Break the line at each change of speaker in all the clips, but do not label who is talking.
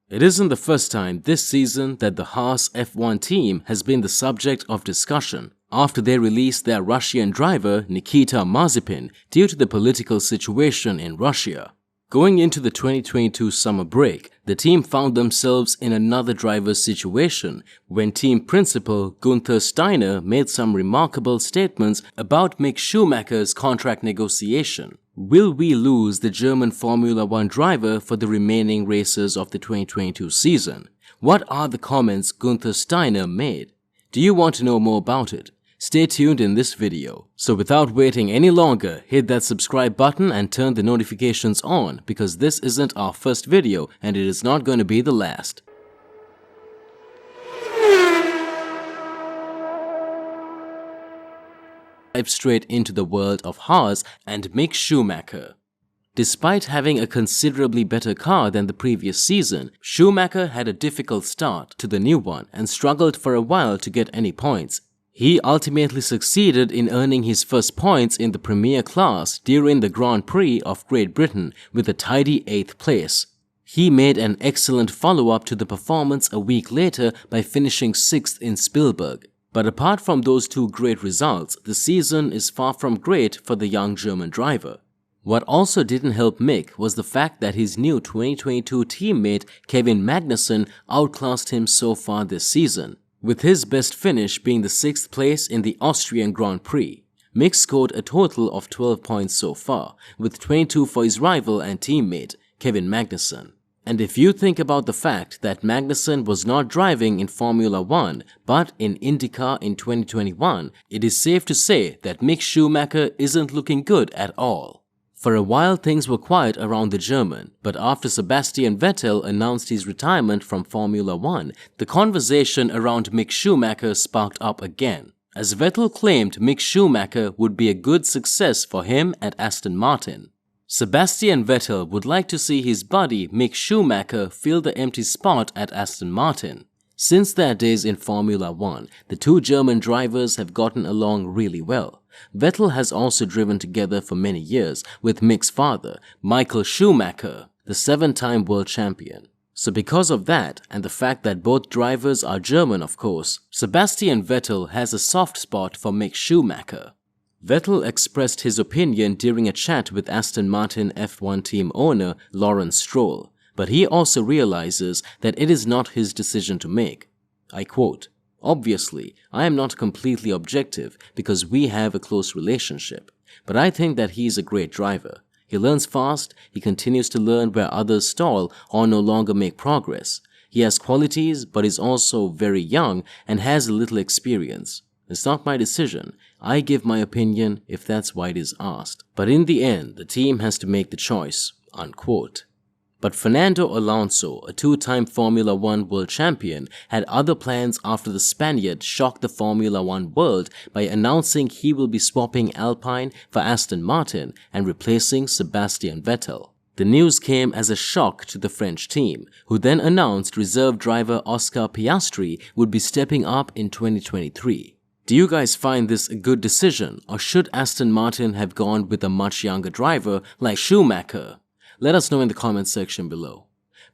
It isn't the first time this season that the Haas F1 team has been the subject of discussion after they released their Russian driver Nikita Mazipin due to the political situation in Russia. Going into the 2022 summer break, the team found themselves in another driver's situation when team principal Günther Steiner made some remarkable statements about Mick Schumacher's contract negotiation. Will we lose the German Formula One driver for the remaining races of the 2022 season? What are the comments Günther Steiner made? Do you want to know more about it? Stay tuned in this video. So without waiting any longer, hit that subscribe button and turn the notifications on because this isn't our first video and it is not going to be the last. Dive straight into the world of Haas and Mick Schumacher. Despite having a considerably better car than the previous season, Schumacher had a difficult start to the new one and struggled for a while to get any points. He ultimately succeeded in earning his first points in the Premier class during the Grand Prix of Great Britain with a tidy 8th place. He made an excellent follow-up to the performance a week later by finishing 6th in Spielberg. But apart from those two great results, the season is far from great for the young German driver. What also didn't help Mick was the fact that his new 2022 teammate Kevin Magnussen outclassed him so far this season, with his best finish being the 6th place in the Austrian Grand Prix. Mick scored a total of 12 points so far, with 22 for his rival and teammate Kevin Magnussen. And if you think about the fact that Magnussen was not driving in Formula One but in IndyCar in 2021, it is safe to say that Mick Schumacher isn't looking good at all. For a while things were quiet around the German, but after Sebastian Vettel announced his retirement from Formula One, the conversation around Mick Schumacher sparked up again, as Vettel claimed Mick Schumacher would be a good success for him at Aston Martin. Sebastian Vettel would like to see his buddy Mick Schumacher fill the empty spot at Aston Martin. Since their days in Formula One, the two German drivers have gotten along really well. Vettel has also driven together for many years with Mick's father, Michael Schumacher, the 7-time world champion. So because of that, and the fact that both drivers are German of course, Sebastian Vettel has a soft spot for Mick Schumacher. Vettel expressed his opinion during a chat with Aston Martin F1 team owner Lawrence Stroll, but he also realizes that it is not his decision to make. I quote, "Obviously, I am not completely objective because we have a close relationship, but I think that he is a great driver. He learns fast, he continues to learn where others stall or no longer make progress. He has qualities but is also very young and has a little experience. It's not my decision. I give my opinion if that's why it is asked. But in the end, the team has to make the choice." Unquote. But Fernando Alonso, a 2-time Formula One world champion, had other plans after the Spaniard shocked the Formula One world by announcing he will be swapping Alpine for Aston Martin and replacing Sebastian Vettel. The news came as a shock to the French team, who then announced reserve driver Oscar Piastri would be stepping up in 2023. Do you guys find this a good decision, or should Aston Martin have gone with a much younger driver like Schumacher? Let us know in the comments section below.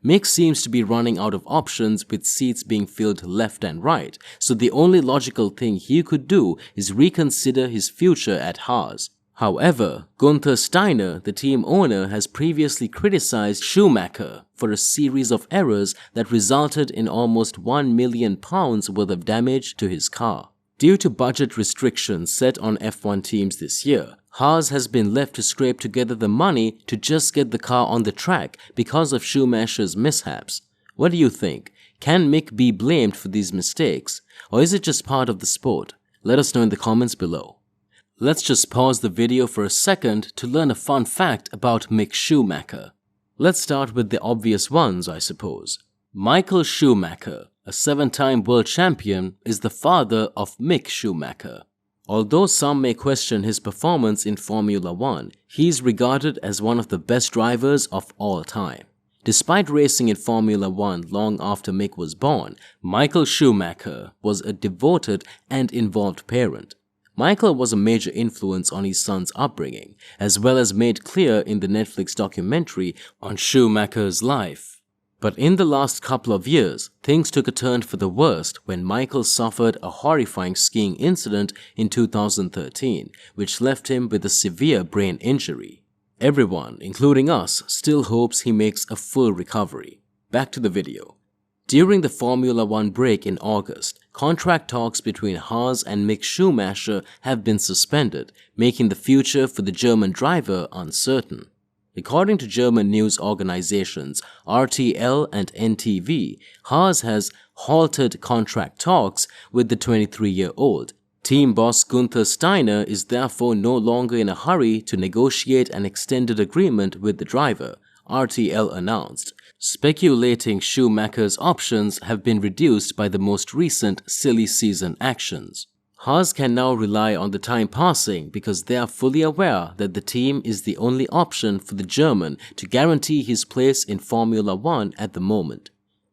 Mick seems to be running out of options with seats being filled left and right, so the only logical thing he could do is reconsider his future at Haas. However, Günther Steiner, the team owner, has previously criticized Schumacher for a series of errors that resulted in almost £1 million worth of damage to his car. Due to budget restrictions set on F1 teams this year, Haas has been left to scrape together the money to just get the car on the track because of Schumacher's mishaps. What do you think? Can Mick be blamed for these mistakes? Or is it just part of the sport? Let us know in the comments below. Let's just pause the video for a second to learn a fun fact about Mick Schumacher. Let's start with the obvious ones, I suppose. Michael Schumacher, a 7-time world champion, is the father of Mick Schumacher. Although some may question his performance in Formula One, he is regarded as one of the best drivers of all time. Despite racing in Formula One long after Mick was born, Michael Schumacher was a devoted and involved parent. Michael was a major influence on his son's upbringing, as well as made clear in the Netflix documentary on Schumacher's life. But in the last couple of years, things took a turn for the worst when Michael suffered a horrifying skiing incident in 2013, which left him with a severe brain injury. Everyone, including us, still hopes he makes a full recovery. Back to the video. During the Formula One break in August, contract talks between Haas and Mick Schumacher have been suspended, making the future for the German driver uncertain. According to German news organizations RTL and NTV, Haas has halted contract talks with the 23-year-old. Team boss Günther Steiner is therefore no longer in a hurry to negotiate an extended agreement with the driver, RTL announced. Speculating Schumacher's options have been reduced by the most recent silly season actions. Haas can now rely on the time passing because they are fully aware that the team is the only option for the German to guarantee his place in Formula One at the moment.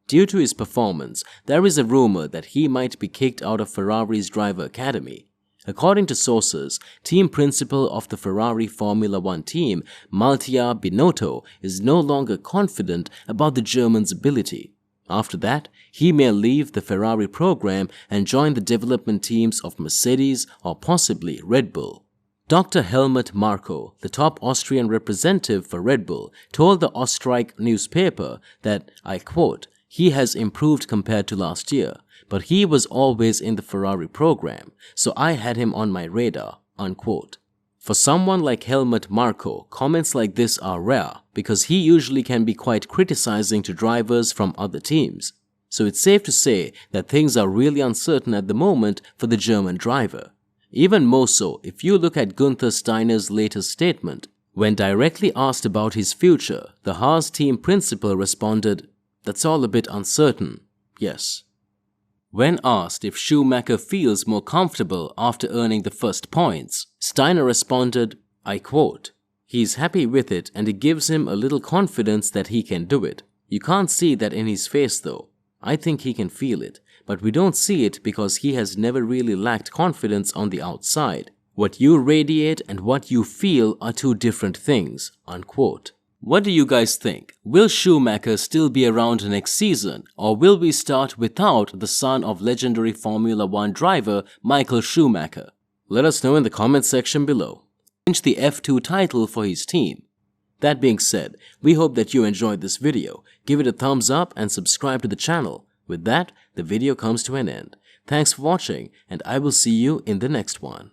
Due to his performance, there is a rumor that he might be kicked out of Ferrari's driver academy. According to sources, team principal of the Ferrari Formula One team, Mattia Binotto, is no longer confident about the German's ability. After that, he may leave the Ferrari program and join the development teams of Mercedes or possibly Red Bull. Dr. Helmut Marko, the top Austrian representative for Red Bull, told the Österreich newspaper that, I quote, "He has improved compared to last year, but he was always in the Ferrari program, so I had him on my radar," unquote. For someone like Helmut Marko, comments like this are rare because he usually can be quite criticizing to drivers from other teams. So it's safe to say that things are really uncertain at the moment for the German driver. Even more so if you look at Günther Steiner's latest statement. When directly asked about his future, the Haas team principal responded, "That's all a bit uncertain, yes." When asked if Schumacher feels more comfortable after earning the first points, Steiner responded, I quote, "He's happy with it and it gives him a little confidence that he can do it. You can't see that in his face though. I think he can feel it, but we don't see it because he has never really lacked confidence on the outside. What you radiate and what you feel are two different things," unquote. What do you guys think? Will Schumacher still be around next season, or will we start without the son of legendary Formula One driver Michael Schumacher? Let us know in the comment section below. Change the F2 title for his team. That being said, we hope that you enjoyed this video. Give it a thumbs up and subscribe to the channel. With that, the video comes to an end. Thanks for watching, and I will see you in the next one.